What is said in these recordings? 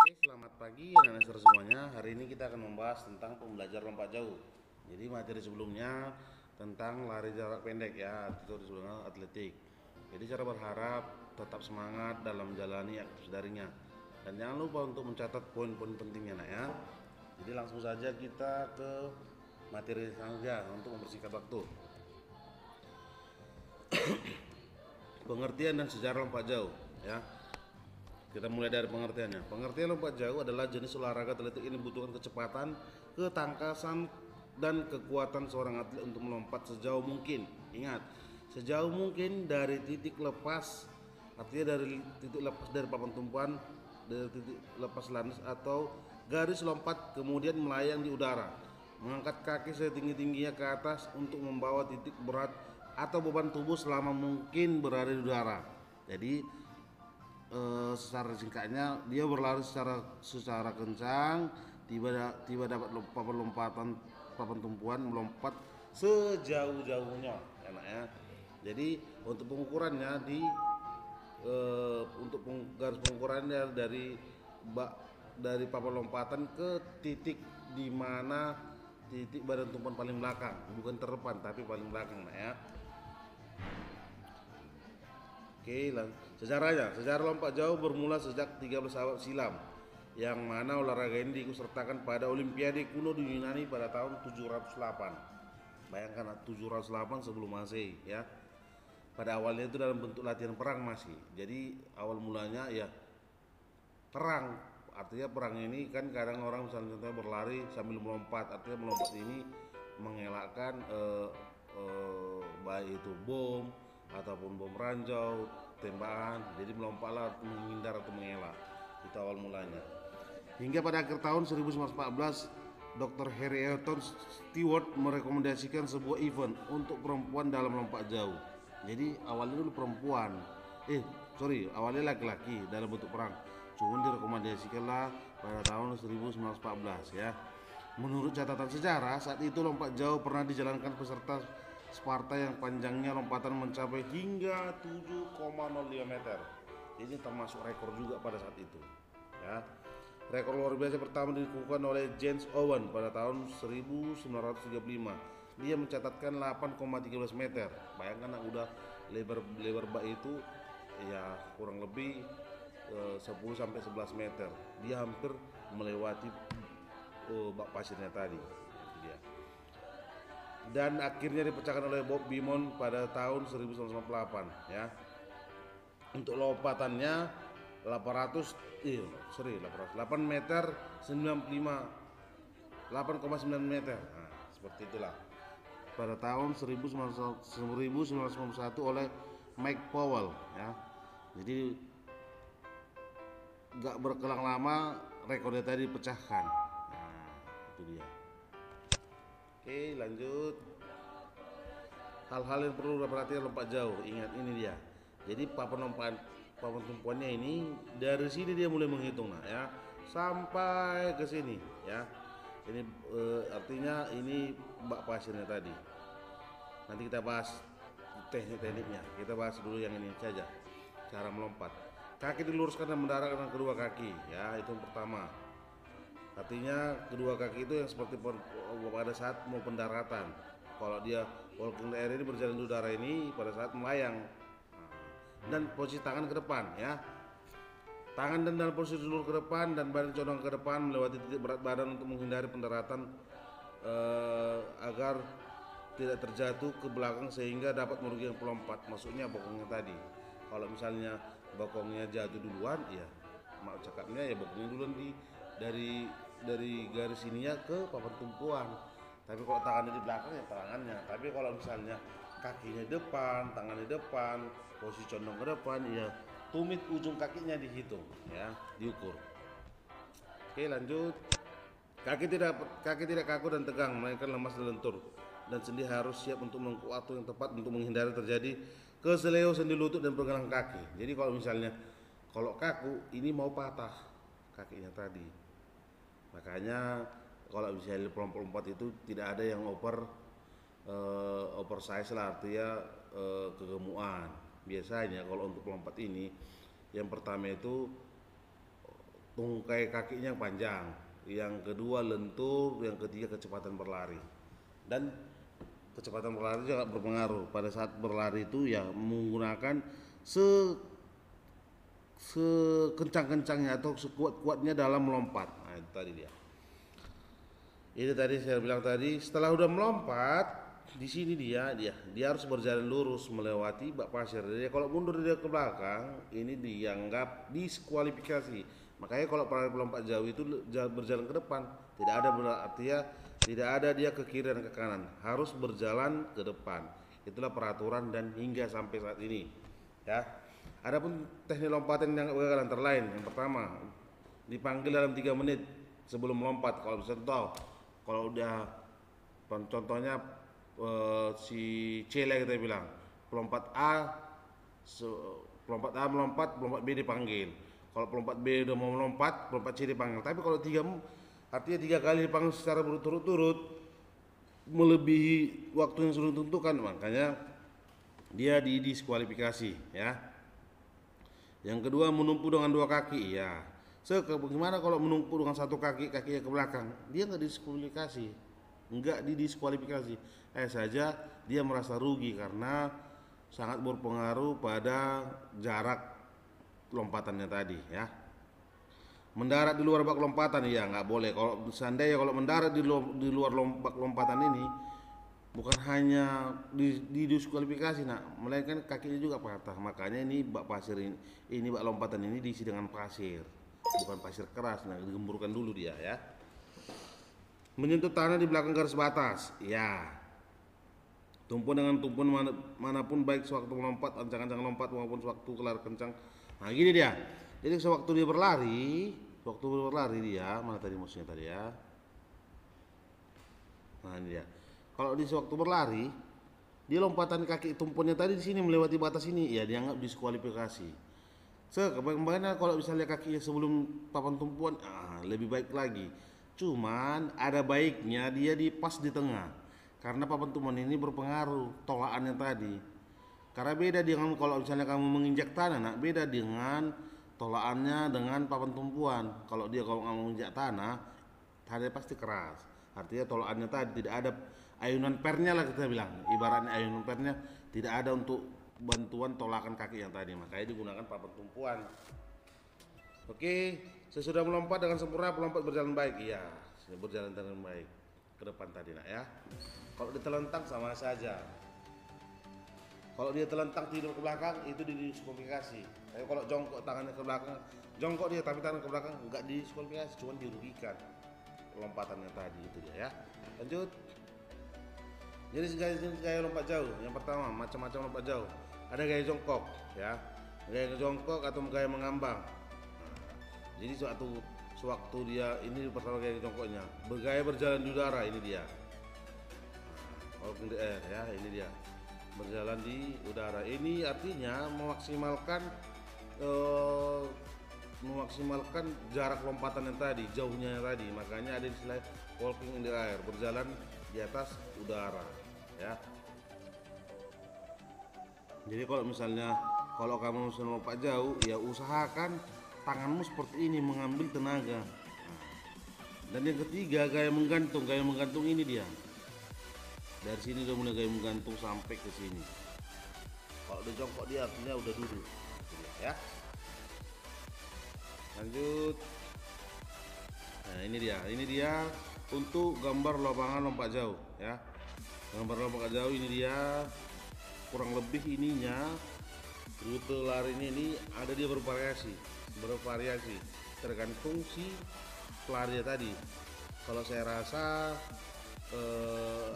Oke, selamat pagi anak-anak semuanya. Hari ini kita akan membahas tentang pembelajaran lompat jauh. Jadi materi sebelumnya tentang lari jarak pendek ya, itu sebelumnya atletik. Jadi cara berharap tetap semangat dalam menjalani aktivitas darinya. Dan jangan lupa untuk mencatat poin-poin pentingnya nak ya. Jadi langsung saja kita ke materi saja untuk mempersingkat waktu. Pengertian dan sejarah lompat jauh ya. Kita mulai dari pengertiannya. Pengertian lompat jauh adalah jenis olahraga atletik ini membutuhkan kecepatan, ketangkasan, dan kekuatan seorang atlet untuk melompat sejauh mungkin. Ingat, sejauh mungkin dari titik lepas, artinya dari titik lepas dari papan tumpuan, dari titik lepas landas atau garis lompat kemudian melayang di udara. Mengangkat kaki setinggi-tingginya ke atas untuk membawa titik berat atau beban tubuh selama mungkin berada di udara. Jadi secara singkatnya dia berlari secara kencang, tiba dapat papan tumpuan melompat sejauh-jauhnya enak ya. Jadi untuk pengukurannya untuk garis pengukurannya dari papan lompatan ke titik di mana titik badan tumpuan paling belakang, bukan terdepan tapi paling belakang ya. Oke, sejarahnya. Sejarah lompat jauh bermula sejak 13 abad silam, yang mana olahraga ini diikutsertakan pada Olimpiade kuno di Yunani pada tahun 708. Bayangkan 708 sebelum Masehi ya. Pada awalnya itu dalam bentuk latihan perang masih. Jadi awal mulanya ya perang. Artinya perang ini kan kadang orang misalnya berlari sambil melompat. Artinya melompat ini mengelakkan baik itu bom ataupun bom ranjau, tembakan. Jadi melompatlah menghindar atau mengelak. Itu awal mulanya. Hingga pada akhir tahun 1914, Dr. Harry Elton Stewart merekomendasikan sebuah event untuk perempuan dalam lompat jauh. Jadi awalnya dulu perempuan, awalnya laki-laki dalam bentuk perang. Cuma direkomendasikanlah pada tahun 1914 ya. Menurut catatan sejarah, saat itu lompat jauh pernah dijalankan peserta Sparta yang panjangnya lompatan mencapai hingga 7,05 meter. Ini termasuk rekor juga pada saat itu. Ya. Rekor luar biasa pertama dikukuhkan oleh James Owen pada tahun 1935. Dia mencatatkan 8,13 meter. Bayangkan udah lebar bak itu ya kurang lebih 10 sampai 11 meter. Dia hampir melewati bak pasirnya tadi. Itu dia. Dan akhirnya dipecahkan oleh Bob Beamon pada tahun 1998 ya. Untuk lompatannya 8 meter 8,9 meter. Nah, seperti itulah. Pada tahun 1991 oleh Mike Powell ya. Jadi gak berkelang lama rekornya tadi dipecahkan. Nah, itu dia. Oke, lanjut. Hal-hal yang perlu diperhatikan lompat jauh. Ingat ini dia. Jadi papan tumpuannya ini dari sini dia mulai menghitung nah ya sampai ke sini ya. Ini artinya ini bak pasirnya tadi. Nanti kita bahas tekniknya. Kita bahas dulu yang ini saja. Cara melompat. Kaki diluruskan dan mendarat dengan kedua kaki ya, itu yang pertama. Artinya kedua kaki itu yang seperti pada saat mau pendaratan. Kalau dia walking the air ini berjalan di udara ini pada saat melayang. Dan posisi tangan ke depan ya. Tangan dan dalam posisi dulur ke depan dan badan condong ke depan melewati titik berat badan untuk menghindari pendaratan agar tidak terjatuh ke belakang sehingga dapat merugikan pelompat. Maksudnya bokongnya tadi. Kalau misalnya bokongnya jatuh duluan ya mau cakapnya ya bokongnya duluan dari garis ininya ke papan tumpuan. Tapi kalau tangannya di belakang ya tangannya. Tapi kalau misalnya kakinya depan, tangannya depan, posisi condong ke depan, ya tumit ujung kakinya dihitung, ya diukur. Oke lanjut. Kaki tidak kaku dan tegang, melainkan lemas dan lentur. Dan sendi harus siap untuk menempuh waktu yang tepat untuk menghindari terjadi keseleo sendi lutut dan pergelangan kaki. Jadi kalau misalnya kalau kaku ini mau patah kakinya tadi. Makanya kalau misalnya pelompat itu tidak ada yang oversize lah, artinya kegemukan. Biasanya kalau untuk pelompat ini yang pertama itu tungkai kakinya yang panjang, yang kedua lentur, yang ketiga kecepatan berlari. Dan kecepatan berlari juga berpengaruh. Pada saat berlari itu ya menggunakan sekencang-kencangnya atau sekuat-kuatnya dalam melompat. Nah, itu tadi dia. Ini tadi saya bilang tadi, setelah udah melompat, di sini dia harus berjalan lurus melewati bak pasir. Jadi kalau mundur dia ke belakang, ini dianggap diskualifikasi. Makanya kalau pelompat jauh itu berjalan ke depan, tidak ada artinya tidak ada dia ke kiri dan ke kanan, harus berjalan ke depan. Itulah peraturan dan hingga sampai saat ini. Ya. Adapun teknik lompatan yang antara lain, yang pertama dipanggil dalam 3 menit sebelum melompat. Kalau bisa tahu, kalau udah contohnya si Cele kita bilang pelompat A melompat, pelompat B dipanggil. Kalau pelompat B udah mau melompat, pelompat C dipanggil. Tapi kalau artinya 3 kali dipanggil secara berturut-turut melebihi waktu yang sudah ditentukan, makanya dia didiskualifikasi ya. Yang kedua, menumpu dengan 2 kaki ya. Bagaimana kalau menumpu dengan 1 kaki, kakinya ke belakang? Dia nggak didiskualifikasi. Saja dia merasa rugi karena sangat berpengaruh pada jarak lompatannya tadi ya. Mendarat di luar bak lompatan ya nggak boleh. Kalau seandainya kalau mendarat di luar bak lompatan ini bukan hanya didiskualifikasi, melainkan kakinya juga patah. Makanya ini bak pasir ini bak lompatan ini diisi dengan pasir, bukan pasir keras. Digemburkan dulu dia ya. Menyentuh tanah di belakang garis batas, ya. Tumpuan dengan tumpuan manapun baik sewaktu melompat, ancang-ancang lompat maupun sewaktu kelar kencang. Nah gini dia. Jadi sewaktu dia berlari dia, mana tadi musuhnya tadi ya. Nah ini dia. Kalau di sewaktu berlari, dia lompatan kaki tumpuannya tadi di sini melewati batas ini, ya dianggap diskualifikasi. Kebaikan kalau misalnya kakinya sebelum papan tumpuan, lebih baik lagi. Cuman ada baiknya dia pas di tengah, karena papan tumpuan ini berpengaruh tolakannya tadi. Karena beda dengan kalau misalnya kamu menginjak tanah, beda dengan tolakannya dengan papan tumpuan. Kalau kamu menginjak tanah pasti keras. Artinya tolakannya tadi tidak ada ayunan pernya lah kita bilang. Ibaratnya ayunan pernya tidak ada untuk bantuan tolakan kaki yang tadi. Makanya digunakan papan tumpuan. Oke, sesudah melompat dengan sempurna, pelompat berjalan baik. Iya, berjalan dengan baik ke depan tadi ya. Kalau dia telentang sama saja. Kalau dia telentang tidur ke belakang itu didiskualifikasi. Tapi kalau jongkok tangannya ke belakang, jongkok dia tapi tangan ke belakang enggak didiskualifikasi, cuma dirugikan lompatannya tadi itu dia ya. Lanjut. Jadi gaya lompat jauh. Yang pertama, macam-macam lompat jauh. Ada gaya jongkok ya. Gaya jongkok atau gaya mengambang. Jadi sewaktu dia ini pertama gaya jongkoknya, bergaya berjalan di udara, ini dia. Ya, ini dia. Berjalan di udara. Ini artinya memaksimalkan jarak lompatan yang tadi, jauhnya yang tadi. Makanya ada istilah walking in the air, berjalan di atas udara, ya. Jadi kalau misalnya kamu lompat jauh, ya usahakan tanganmu seperti ini mengambil tenaga. Dan yang ketiga gaya menggantung. Gaya menggantung ini dia. Dari sini udah mulai gaya menggantung sampai ke sini. Kalau udah jongkok dia artinya udah duduk. Ya. Lanjut. Nah ini dia untuk gambar lapangan lompat jauh ya. Gambar lompat jauh ini dia kurang lebih ininya rute larinya ini ada dia bervariasi tergantung si pelari tadi. Kalau saya rasa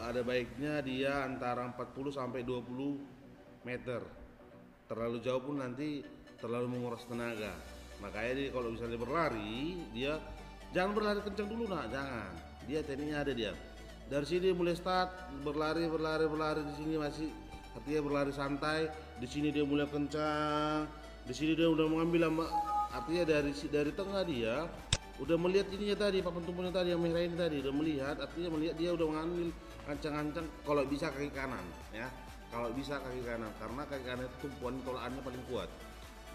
ada baiknya dia antara 40 sampai 20 meter. Terlalu jauh pun nanti terlalu menguras tenaga. Makanya kalau misalnya berlari dia jangan berlari kencang dulu jangan. Dia tekniknya ada dia. Dari sini mulai start berlari di sini masih artinya berlari santai. Di sini dia mulai kencang. Di sini dia udah mengambil artinya dari tengah dia udah melihat ininya tadi papan tumpuannya tadi yang merah ini tadi udah melihat, artinya melihat dia udah mengambil ancang-ancang kalau bisa kaki kanan ya. Kalau bisa kaki kanan karena kaki kanan itu tumpuan tolakannya paling kuat.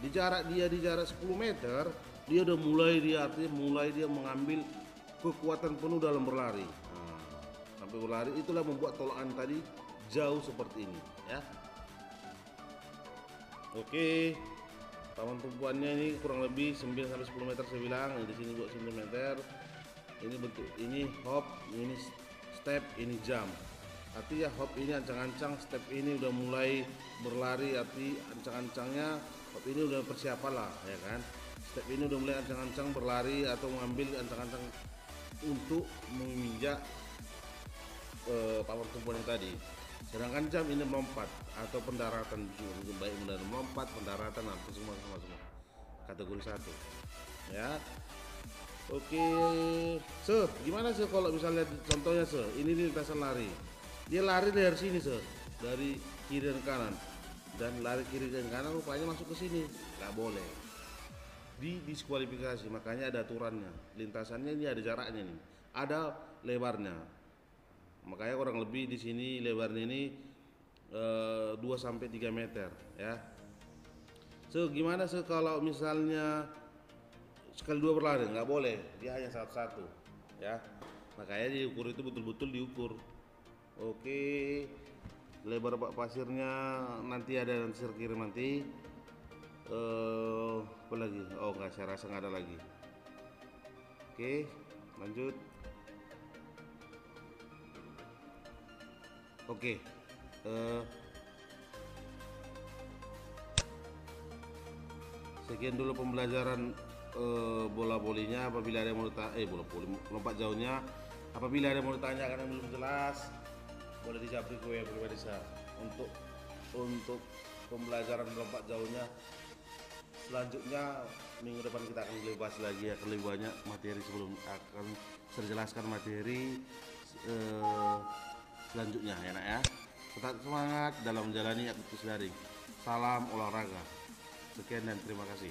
Di jarak 10 meter dia udah mulai, dia artinya mulai dia mengambil kekuatan penuh dalam berlari. Nah, sampai berlari itulah membuat tolakan tadi jauh seperti ini ya. Oke, taman tumpuannya ini kurang lebih 9 sampai 10 meter saya bilang. Di sini buat 9 meter. Ini bentuk ini hop, ini step, ini jump. Artinya hop ini ancang-ancang, step ini udah mulai berlari, arti ancang-ancangnya hop ini udah persiapan lah ya kan. Step ini udah mulai ancang-ancang berlari atau mengambil ancang-ancang untuk menginjak papan tumpuan yang tadi. Sedangkan jump ini melompat atau pendaratan, baik melompat, pendaratan, apa semua kategori 1 ya. Oke, gimana kalau misalnya contohnya ini lintasan lari, dia lari dari sini dari kiri dan kanan, dan lari kiri dan kanan rupanya masuk ke sini, nggak boleh, diskualifikasi. Makanya ada aturannya, lintasannya ini ada jaraknya nih, ada lebarnya. Makanya kurang lebih di sini lebarnya ini 2 sampai 3 meter ya. Gimana kalau misalnya sekali dua berlari, nggak boleh, dia hanya satu-satu ya. Makanya diukur itu betul-betul diukur. Oke, lebar bak pasirnya nanti ada, nanti saya kirim nanti. Apa lagi? Oh nggak, saya rasa nggak ada lagi. Oke, lanjut. Oke, sekian dulu pembelajaran bola volinya. Apabila ada yang mau bola voli lompat jauhnya, apabila ada yang mau ditanyakan yang belum jelas, boleh dijawab ke WA pribadi saya. Untuk pembelajaran lompat jauhnya selanjutnya minggu depan kita akan lebih bahas lagi, akan lebih banyak materi, sebelum akan saya jelaskan materi selanjutnya ya nak ya. Tetap semangat dalam menjalani aktivitas daring. Salam olahraga. Sekian dan terima kasih.